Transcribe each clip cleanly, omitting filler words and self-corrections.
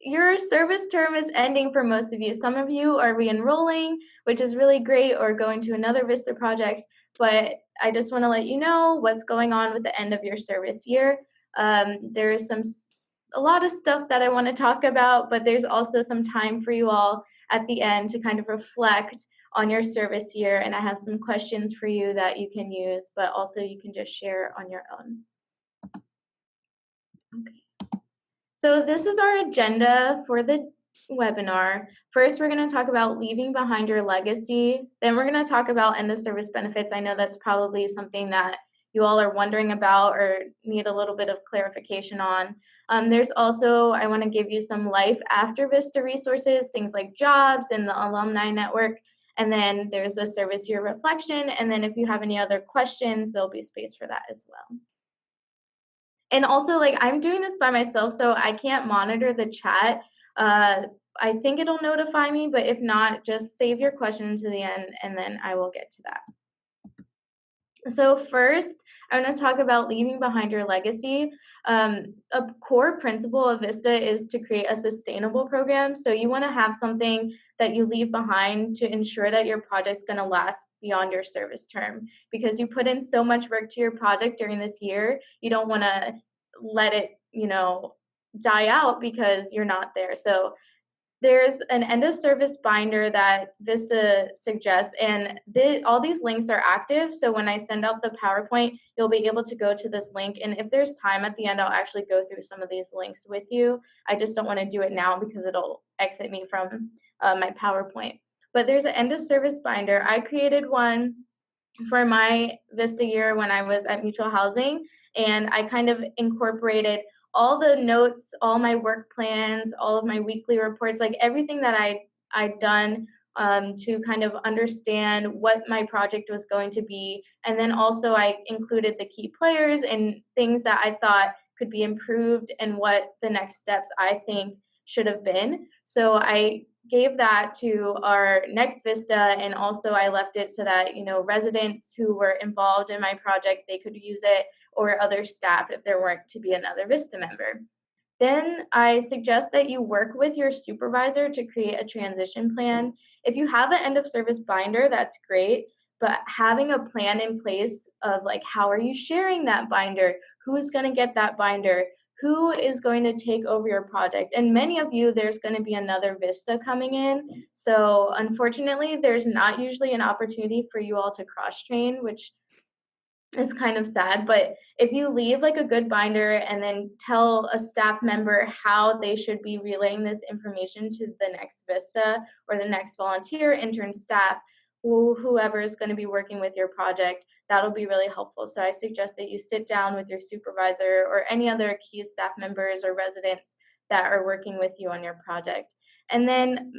your service term is ending for most of you. Some of you are re-enrolling, which is really great, or going to another VISTA project, but I just want to let you know what's going on with the end of your service year. There's a lot of stuff that I want to talk about, but there's also some time for you all at the end to kind of reflect on your service year, and I have some questions for you that you can use, but also you can just share on your own. Okay. So this is our agenda for the webinar. First, we're going to talk about leaving behind your legacy. Then we're going to talk about end of service benefits. I know that's probably something that you all are wondering about or need a little bit of clarification on. There's also, I want to give you some life after VISTA resources, things like jobs and the alumni network. And then there's a service year reflection. And then if you have any other questions, there'll be space for that as well. And also, like, I'm doing this by myself, so I can't monitor the chat. I think it'll notify me, but if not, just save your question to the end, and then I will get to that. So first, I'm going to talk about leaving behind your legacy. A core principle of VISTA is to create a sustainable program. So you want to have something that you leave behind to ensure that your project's going to last beyond your service term, because you put in so much work to your project during this year. You don't want to let it, die out because you're not there. So there's an end of service binder that VISTA suggests, and all these links are active. So when I send out the PowerPoint, you'll be able to go to this link. And if there's time at the end, I'll actually go through some of these links with you. I just don't want to do it now because it'll exit me from my PowerPoint. But there's an end of service binder. I created one for my VISTA year when I was at Mutual Housing, and I kind of incorporated all the notes, all my work plans, all of my weekly reports, like everything that I'd done to kind of understand what my project was going to be. And then also I included the key players and things that I thought could be improved and what the next steps I think should have been. So I gave that to our next VISTA, and also I left it so that, residents who were involved in my project, they could use it, or other staff if there weren't to be another VISTA member. Then I suggest that you work with your supervisor to create a transition plan. If you have an end of service binder, that's great, but having a plan in place of like, how are you sharing that binder? Who's going to get that binder? Who is going to take over your project? And many of you, there's going to be another VISTA coming in. So unfortunately, there's not usually an opportunity for you all to cross-train, which is kind of sad. But if you leave like a good binder and then tell a staff member how they should be relaying this information to the next VISTA or the next volunteer, intern, staff, whoever is going to be working with your project, that'll be really helpful. So I suggest that you sit down with your supervisor or any other key staff members or residents that are working with you on your project. And then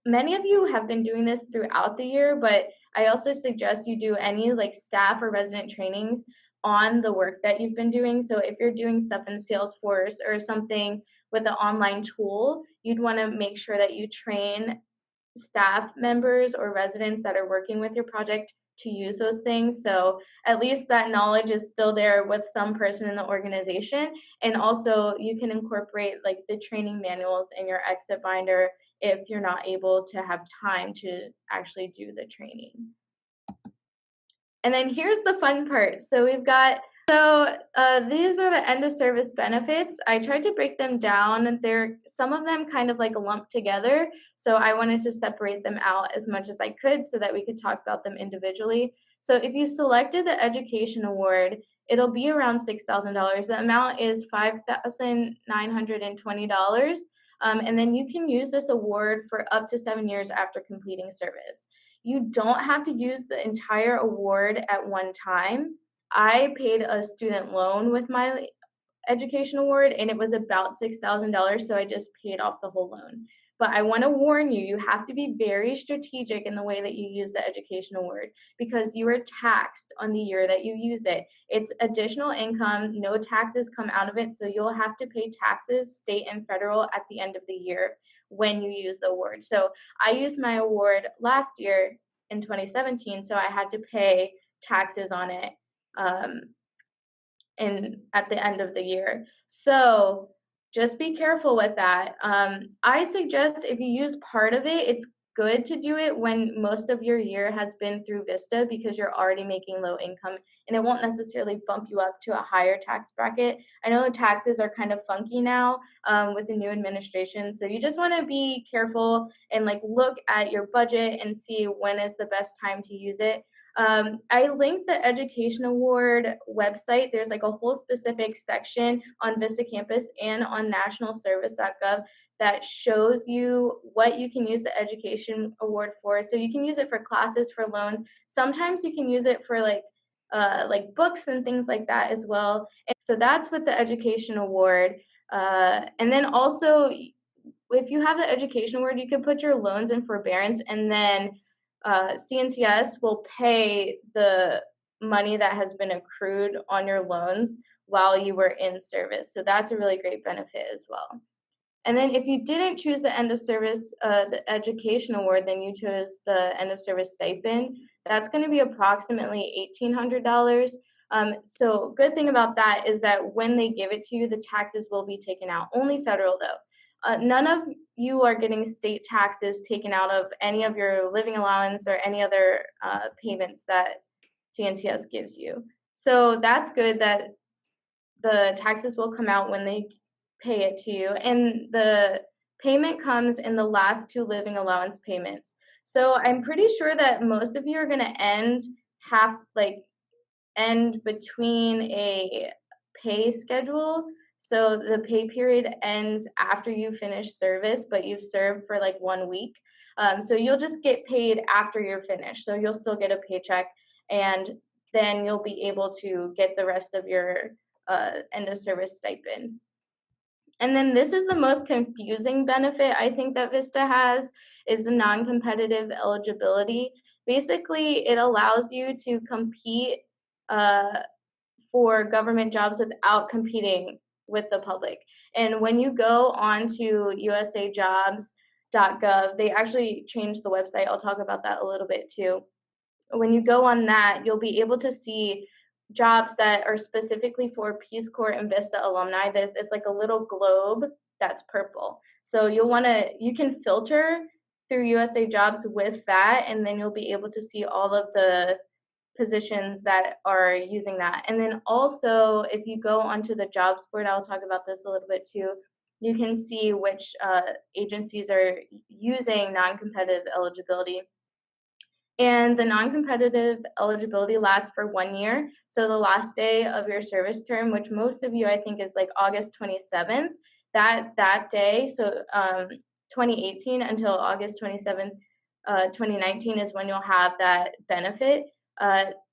many of you have been doing this throughout the year, but I also suggest you do any like staff or resident trainings on the work that you've been doing. So if you're doing stuff in Salesforce or something with an online tool, you'd want to make sure that you train staff members or residents that are working with your project to use those things. So at least that knowledge is still there with some person in the organization. And also you can incorporate like the training manuals in your exit binder if you're not able to have time to actually do the training. And then here's the fun part. So we've got, these are the end of service benefits. I tried to break them down, and some of them kind of like lumped together. So I wanted to separate them out as much as I could so that we could talk about them individually. So if you selected the education award, it'll be around $6,000. The amount is $5,920. And then you can use this award for up to 7 years after completing service. You don't have to use the entire award at one time. I paid a student loan with my education award, and it was about $6,000, so I just paid off the whole loan. But I want to warn you, you have to be very strategic in the way that you use the education award, because you are taxed on the year that you use it. It's additional income, no taxes come out of it, so you'll have to pay taxes, state and federal, at the end of the year when you use the award. So I used my award last year in 2017, so I had to pay taxes on it at the end of the year. So just be careful with that. I suggest if you use part of it, it's good to do it when most of your year has been through VISTA because you're already making low income and it won't necessarily bump you up to a higher tax bracket. I know the taxes are kind of funky now with the new administration, so you just want to be careful and like look at your budget and see when is the best time to use it. I linked the Education Award website. There's like a whole specific section on Vista Campus and on nationalservice.gov that shows you what you can use the Education Award for. So you can use it for classes, for loans. Sometimes you can use it for like books and things like that as well. And so that's with the Education Award. And then also, if you have the Education Award, you can put your loans in forbearance, and then CNCS will pay the money that has been accrued on your loans while you were in service. So that's a really great benefit as well. And then if you didn't choose the end of service, the education award, then you chose the end of service stipend. That's going to be approximately $1,800. So good thing about that is that when they give it to you, the taxes will be taken out. Only federal though. None of you are getting state taxes taken out of any of your living allowance or any other payments that CNCS gives you. So that's good that the taxes will come out when they pay it to you. And the payment comes in the last two living allowance payments. So I'm pretty sure that most of you are going to end between a pay schedule. So the pay period ends after you finish service, but you've served for like 1 week. So you'll just get paid after you're finished. So you'll still get a paycheck, and then you'll be able to get the rest of your end of service stipend. And then this is the most confusing benefit I think that VISTA has, is the non-competitive eligibility. Basically, it allows you to compete for government jobs without competing with the public. And when you go on to usajobs.gov, they actually changed the website. I'll talk about that a little bit too. When you go on that, you'll be able to see jobs that are specifically for Peace Corps and VISTA alumni. It's like a little globe that's purple. So you can filter through USA Jobs with that, and then you'll be able to see all of the positions that are using that. And then also, if you go onto the jobs board, I'll talk about this a little bit too, you can see which agencies are using non-competitive eligibility. And the non-competitive eligibility lasts for 1 year. So the last day of your service term, which most of you, I think, is like August 27th, that day, so 2018 until August 27th, 2019 is when you'll have that benefit.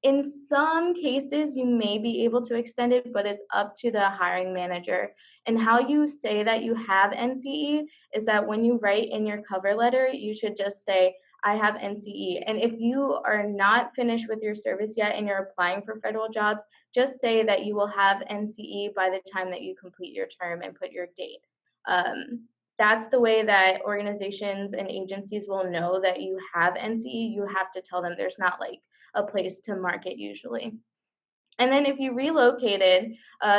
In some cases, you may be able to extend it, but it's up to the hiring manager. And how you say that you have NCE is that when you write in your cover letter, you should just say, I have NCE. And if you are not finished with your service yet and you're applying for federal jobs, just say that you will have NCE by the time that you complete your term and put your date. That's the way that organizations and agencies will know that you have NCE. You have to tell them. There's not like a place to mark it usually. And then if you relocated,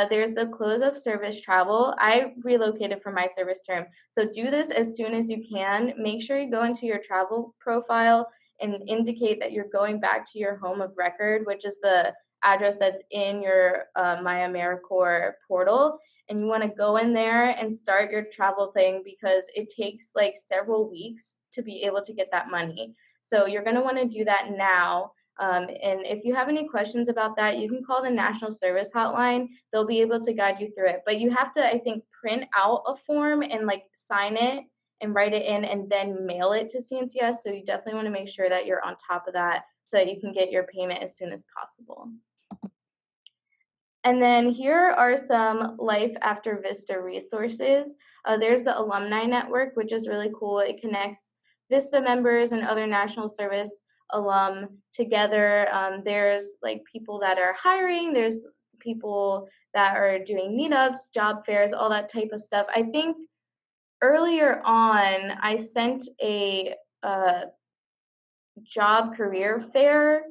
there's a close of service travel. I relocated for my service term. So do this as soon as you can. Make sure you go into your travel profile and indicate that you're going back to your home of record, which is the address that's in your My AmeriCorps portal. And you want to go in there and start your travel thing because it takes like several weeks to be able to get that money. So you're going to want to do that now. And if you have any questions about that, you can call the National Service Hotline. They'll be able to guide you through it. But you have to, I think, print out a form and like sign it and write it in and then mail it to CNCS. So you definitely want to make sure that you're on top of that so that you can get your payment as soon as possible. And then here are some Life After VISTA resources. There's the Alumni Network, which is really cool. It connects VISTA members and other national service alum together. There's like people that are hiring, there's people that are doing meetups, job fairs, all that type of stuff. I think earlier on, I sent a job career fair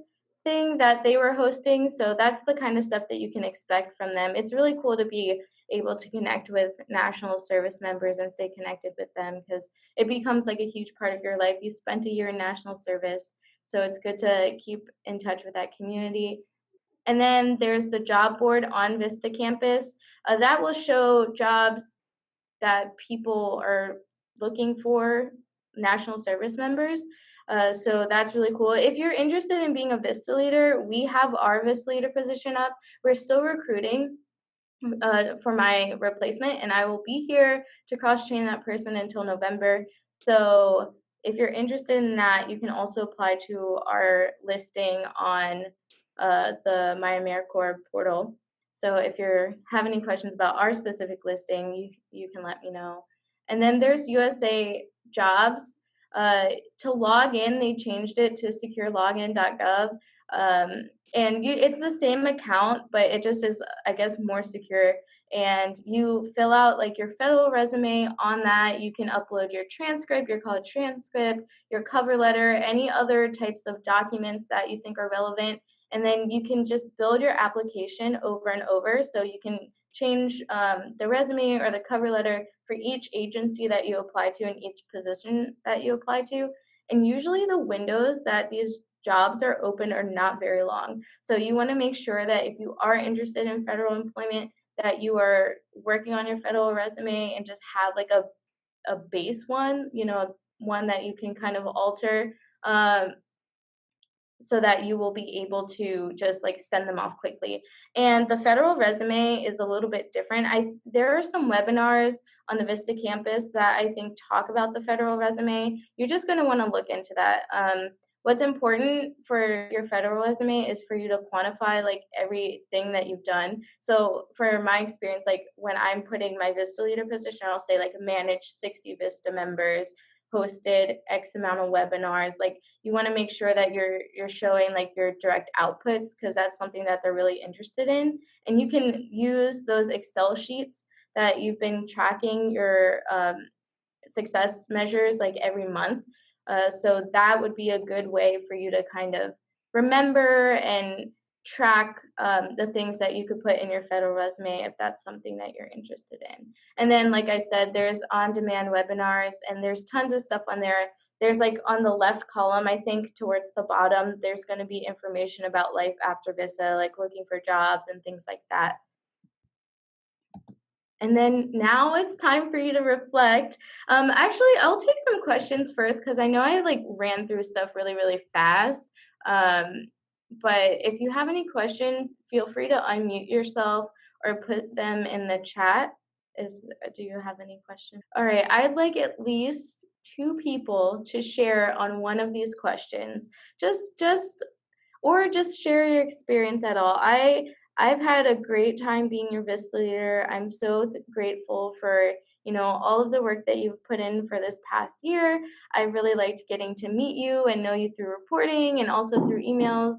thing that they were hosting. So that's the kind of stuff that you can expect from them. It's really cool to be able to connect with national service members and stay connected with them, because it becomes like a huge part of your life. You spent a year in national service, so it's good to keep in touch with that community. And then there's the job board on Vista campus. That will show jobs that people are looking for, national service members. So that's really cool. If you're interested in being a VISTA leader, we have our VISTA leader position up. We're still recruiting for my replacement, and I will be here to cross train that person until November. So if you're interested in that, you can also apply to our listing on the My AmeriCorps portal. So if you have any questions about our specific listing, you can let me know. And then there's USA Jobs. To log in, they changed it to securelogin.gov. And it's the same account, but it just is, I guess, more secure. And you fill out like your federal resume on that. You can upload your transcript, your college transcript, your cover letter, any other types of documents that you think are relevant. And then you can just build your application over and over. So you can change the resume or the cover letter for each agency that you apply to and each position that you apply to. And usually the windows that these jobs are open are not very long. So you want to make sure that if you are interested in federal employment, that you are working on your federal resume and just have like a base one, one that you can kind of alter, so that you will be able to just like send them off quickly. And the federal resume is a little bit different. There are some webinars on the Vista campus that I think talk about the federal resume. You're just going to want to look into that. What's important for your federal resume is for you to quantify like everything that you've done. So for my experience, like when I'm putting my Vista leader position, I'll say like manage 60 Vista members, hosted X amount of webinars. Like you want to make sure that you're showing like your direct outputs, because that's something that they're really interested in. And you can use those Excel sheets that you've been tracking your success measures like every month. So that would be a good way for you to kind of remember and track the things that you could put in your federal resume if that's something that you're interested in. And then, like I said, there's on-demand webinars, and there's tons of stuff on there. There's like on the left column, I think towards the bottom, there's going to be information about life after VISTA, like looking for jobs and things like that. And then now it's time for you to reflect. Actually, I'll take some questions first, because I know I like ran through stuff really, really fast. But if you have any questions, feel free to unmute yourself or put them in the chat. Do you have any questions? All right, I'd like at least 2 people to share on one of these questions. Just share your experience at all. I've had a great time being your VISTA leader. I'm so grateful for all of the work that you've put in for this past year. I really liked getting to meet you and know you through reporting and also through emails.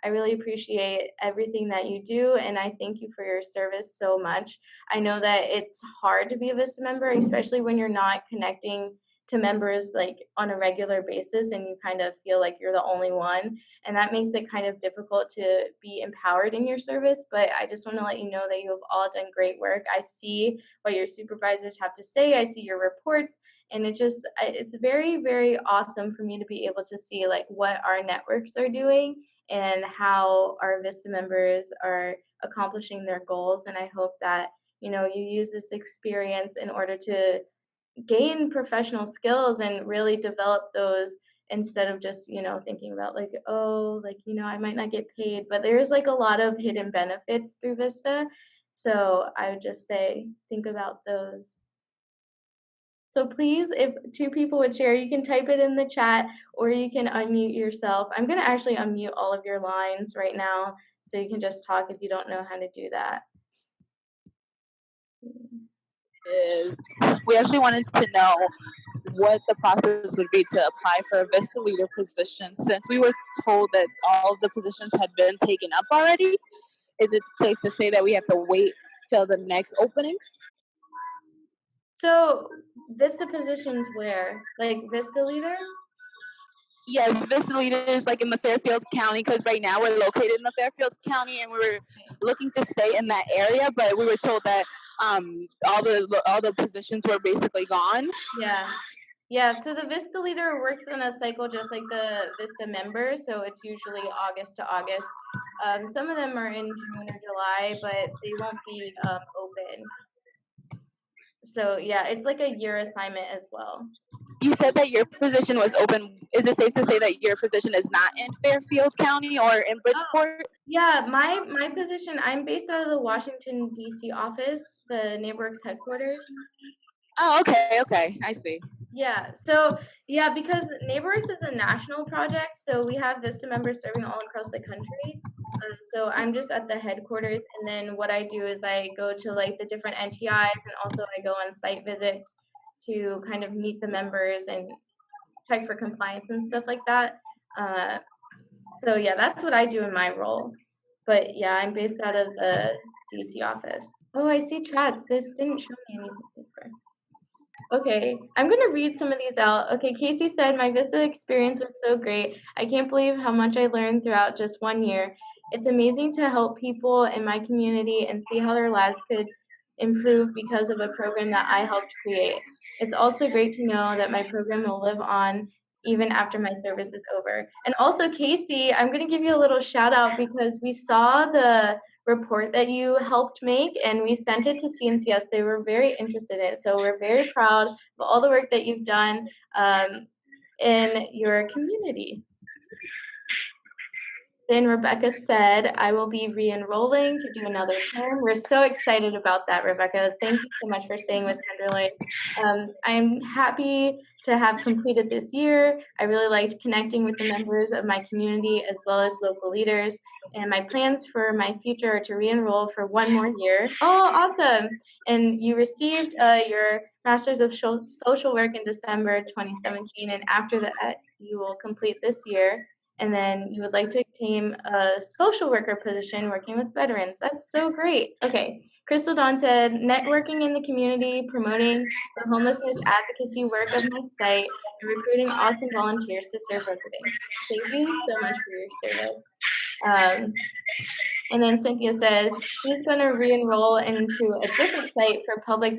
I really appreciate everything that you do, and I thank you for your service so much. I know that it's hard to be a VISTA member, especially when you're not connecting to members like on a regular basis and you kind of feel like you're the only one, and that makes it kind of difficult to be empowered in your service. But I just want to let you know that you have all done great work. I see what your supervisors have to say, I see your reports, and it's very, very awesome for me to be able to see like what our networks are doing and how our VISTA members are accomplishing their goals. And I hope that you use this experience in order to gain professional skills and really develop those, instead of just thinking about like, oh, like I might not get paid. But there's like a lot of hidden benefits through VISTA, so I would just say think about those. So please, if 2 people would share, you can type it in the chat or you can unmute yourself. I'm going to actually unmute all of your lines right now, so you can just talk if you don't know how to do that. We actually wanted to know what the process would be to apply for a VISTA leader position, since we were told that all of the positions had been taken up already. Is it safe to say that we have to wait till the next opening? So VISTA positions where? Like VISTA leader? Yes, VISTA Leader is like in the Fairfield County, because right now we're located in the Fairfield County and we were looking to stay in that area, but we were told that all the positions were basically gone. Yeah. Yeah, so the VISTA Leader works on a cycle just like the VISTA members, so it's usually August to August. Some of them are in June or July, but they won't be open. So yeah, it's like a year assignment as well. You said that your position was open. Is it safe to say that your position is not in Fairfield County or in Bridgeport? Yeah, my position, I'm based out of the Washington, D.C. office, the NeighborWorks headquarters. Oh, okay, I see. Yeah, so yeah, because NeighborWorks is a national project, so we have VISTA members serving all across the country. So I'm just at the headquarters, and then what I do is I go to like the different NTIs, and also I go on site visits to kind of meet the members and check for compliance and stuff like that. So yeah, that's what I do in my role. But yeah, I'm based out of the DC office. Oh, I see chats. This didn't show me anything before. Okay, I'm gonna read some of these out. Okay, Casey said, my VISTA experience was so great. I can't believe how much I learned throughout just 1 year. It's amazing to help people in my community and see how their lives could improve because of a program that I helped create. It's also great to know that my program will live on even after my service is over. And also, Casey, I'm gonna give you a little shout out because we saw the report that you helped make and we sent it to CNCS. They were very interested in it. So we're very proud of all the work that you've done in your community. Then Rebecca said, I will be re-enrolling to do another term. We're so excited about that, Rebecca. Thank you so much for staying with Tenderloin. I'm happy to have completed this year. I really liked connecting with the members of my community as well as local leaders. And my plans for my future are to re-enroll for 1 more year. Oh, awesome. And you received your Master's of Social Work in December 2017. And after that, you will complete this year. And then you would like to obtain a social worker position working with veterans. That's so great. Okay, Crystal Dawn said, networking in the community, promoting the homelessness advocacy work of my site, and recruiting awesome volunteers to serve residents. Thank you so much for your service. And then Cynthia said, she's going to re-enroll into a different site for public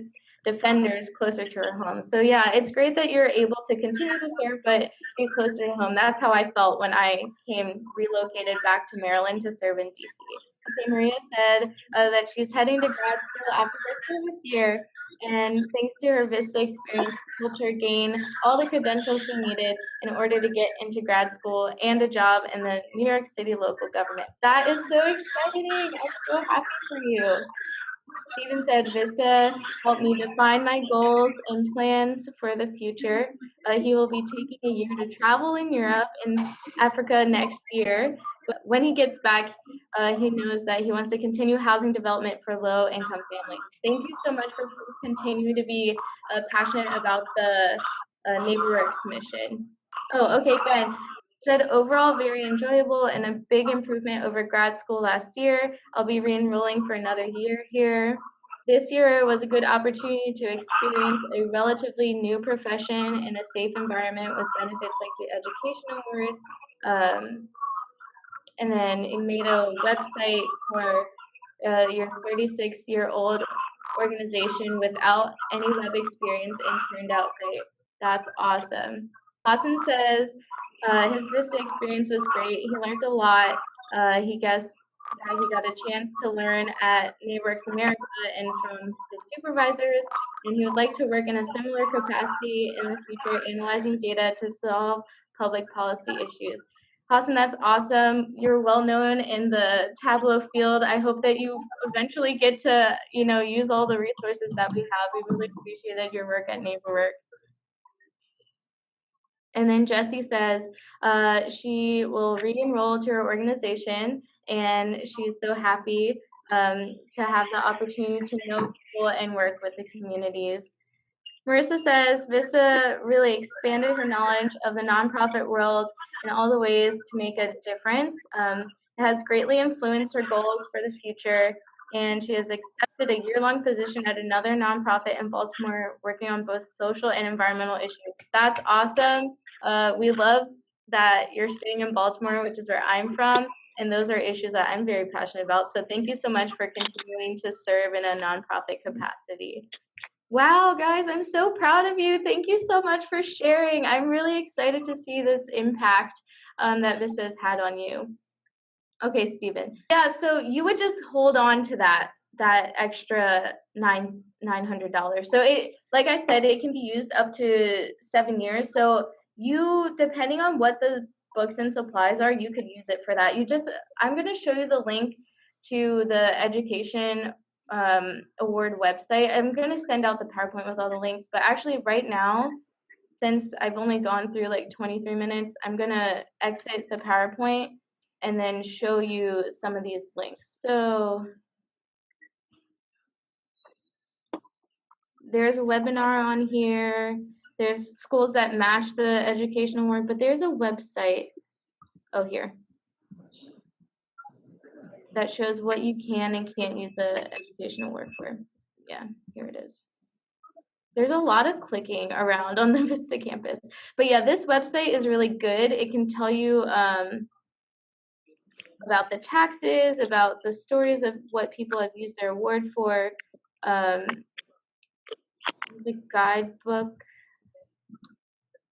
defenders closer to her home. So yeah, it's great that you're able to continue to serve, but be closer to home. That's how I felt when I relocated back to Maryland to serve in DC. Okay, Maria said that she's heading to grad school after her service year, and thanks to her VISTA experience, helped her gain all the credentials she needed in order to get into grad school and a job in the New York City local government. That is so exciting. I'm so happy for you. Steven said, VISTA helped me define my goals and plans for the future. He will be taking a year to travel in Europe and Africa next year. But when he gets back, he knows that he wants to continue housing development for low-income families. Thank you so much for continuing to be passionate about the NeighborWorks mission. Oh, okay, good. Said overall very enjoyable and a big improvement over grad school last year. I'll be re-enrolling for another year here. This year was a good opportunity to experience a relatively new profession in a safe environment with benefits like the Education Award. And then it made a website for your 36-year-old organization without any web experience and turned out great. That's awesome. Austin says his VISTA experience was great. He learned a lot. He guessed that he got a chance to learn at NeighborWorks America and from his supervisors, and he would like to work in a similar capacity in the future, analyzing data to solve public policy issues. Austin, that's awesome. You're well known in the Tableau field. I hope that you eventually get to, use all the resources that we have. We really appreciated your work at NeighborWorks. And then Jessie says she will re-enroll to her organization, and she's so happy to have the opportunity to know people and work with the communities. Marissa says VISTA really expanded her knowledge of the nonprofit world and all the ways to make a difference. It has greatly influenced her goals for the future, and she has accepted a year-long position at another nonprofit in Baltimore working on both social and environmental issues. That's awesome. We love that you're staying in Baltimore, which is where I'm from, and those are issues that I'm very passionate about. So thank you so much for continuing to serve in a nonprofit capacity. Wow, guys, I'm so proud of you. Thank you so much for sharing. I'm really excited to see this impact that VISTA has had on you. Okay, Stephen. Yeah, so you would just hold on to that extra $900. So it, like I said, it can be used up to 7 years. So you, depending on what the books and supplies are, you could use it for that. I'm going to show you the link to the education award website. I'm going to send out the PowerPoint with all the links, but actually right now, since I've only gone through like 23 minutes, I'm going to exit the PowerPoint and then show you some of these links. So there's a webinar on here. There's schools that match the education award, but there's a website, oh here, that shows what you can and can't use the education award for. Yeah, here it is. There's a lot of clicking around on the VISTA campus. But yeah, this website is really good. It can tell you about the taxes, about the stories of what people have used their award for, the guidebook.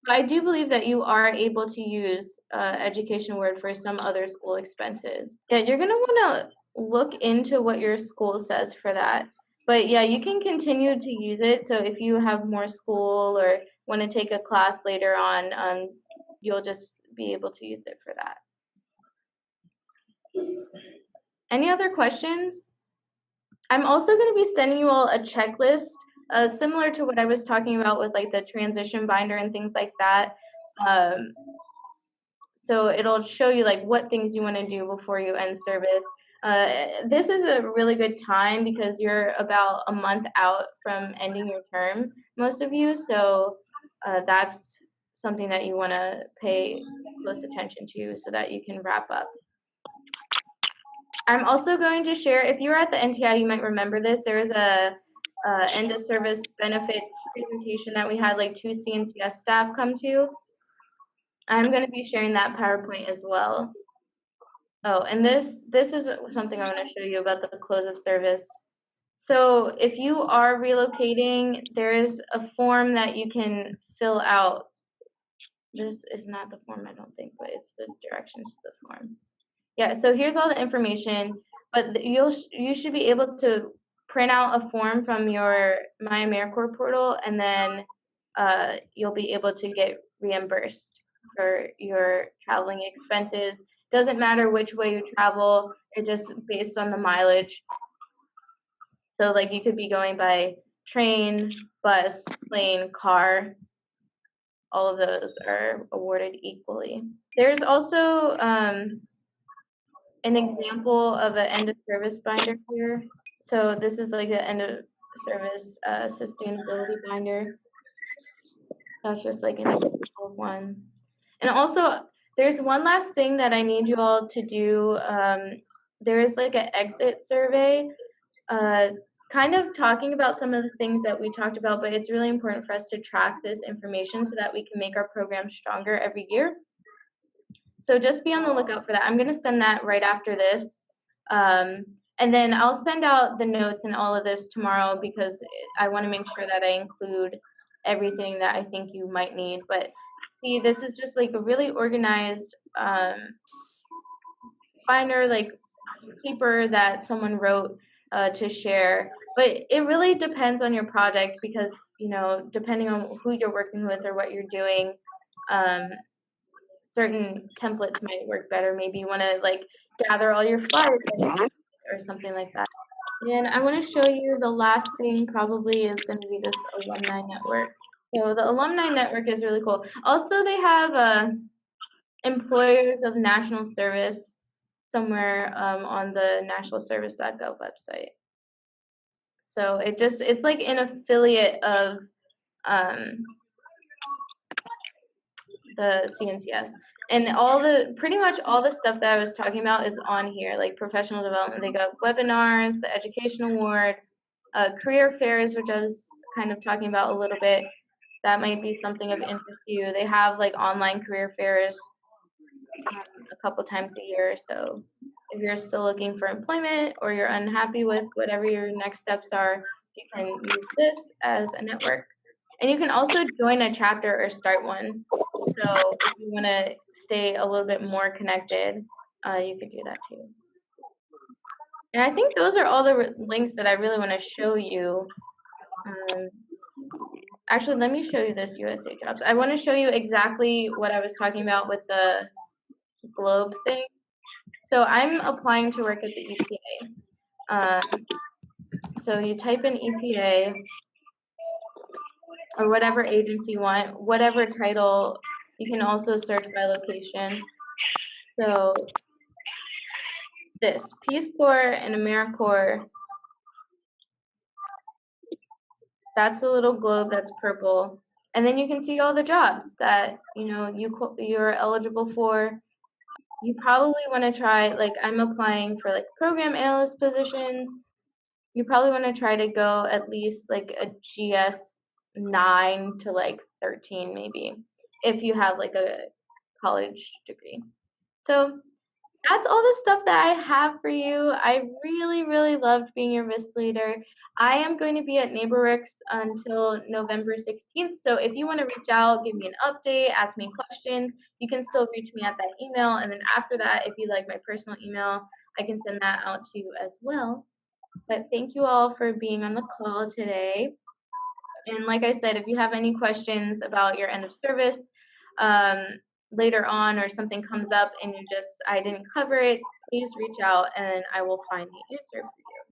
I do believe that you are able to use education award for some other school expenses. Yeah, you're gonna wanna look into what your school says for that. But yeah, you can continue to use it. So if you have more school or want to take a class later on, you'll just be able to use it for that. Any other questions? I'm also going to be sending you all a checklist, similar to what I was talking about with like the transition binder and things like that. So it'll show you like what things you want to do before you end service. This is a really good time because you're about a month out from ending your term, most of you. So that's something that you want to pay close attention to so that you can wrap up. I'm also going to share, if you were at the NTI, you might remember this. There was a end of service benefits presentation that we had like 2 CNCS staff come to. I'm going to be sharing that PowerPoint as well. Oh, and this is something I want to show you about the close of service. So if you are relocating, there is a form that you can fill out. This is not the form, I don't think, but it's the directions to the form. Yeah, so here's all the information, but you should be able to print out a form from your My AmeriCorps portal, and then you'll be able to get reimbursed for your traveling expenses. Doesn't matter which way you travel, it's just based on the mileage. So like you could be going by train, bus, plane, car. All of those are awarded equally. There's also an example of an end of service binder here. So this is like an end of service sustainability binder. That's just like an example of one. And also, there's one last thing that I need you all to do. There is like an exit survey, kind of talking about some of the things that we talked about, but it's really important for us to track this information so that we can make our program stronger every year. So just be on the lookout for that. I'm going to send that right after this. And then I'll send out the notes and all of this tomorrow because I want to make sure that I include everything that I think you might need. But see, this is just like a really organized binder, like paper that someone wrote to share. But it really depends on your project because, you know, depending on who you're working with or what you're doing, certain templates might work better. Maybe you want to like gather all your flyers or something like that. And I want to show you the last thing probably is going to be this alumni network. So the alumni network is really cool. Also, they have employers of national service somewhere on the nationalservice.gov website. So it's like an affiliate of the CNCS. And pretty much all the stuff that I was talking about is on here, like professional development. They got webinars, the education award, career fairs, which I was kind of talking about a little bit. That might be something of interest to you. They have like online career fairs. a couple times a year. So if you're still looking for employment or you're unhappy with whatever your next steps are, you can use this as a network. And you can also join a chapter or start one. So if you want to stay a little bit more connected, you could do that too. And I think those are all the links that I really want to show you. Actually, let me show you this USA Jobs. I want to show you exactly what I was talking about with the globe thing. So I'm applying to work at the EPA. So you type in EPA or whatever agency you want, whatever title. You can also search by location. So this Peace Corps and AmeriCorps, that's the little globe that's purple. And then you can see all the jobs that you're eligible for. You probably want to try, like I'm applying for like program analyst positions. You probably want to try to go at least like a GS 9 to like 13 maybe, if you have like a college degree. So that's all the stuff that I have for you. I really, really loved being your VISTA leader. I am going to be at NeighborWorks until November 16th. So if you want to reach out, give me an update, ask me questions, you can still reach me at that email. And then after that, if you like my personal email, I can send that out to you as well. But thank you all for being on the call today. And like I said, if you have any questions about your end of service later on, or something comes up and I didn't cover it, please reach out and I will find the answer for you.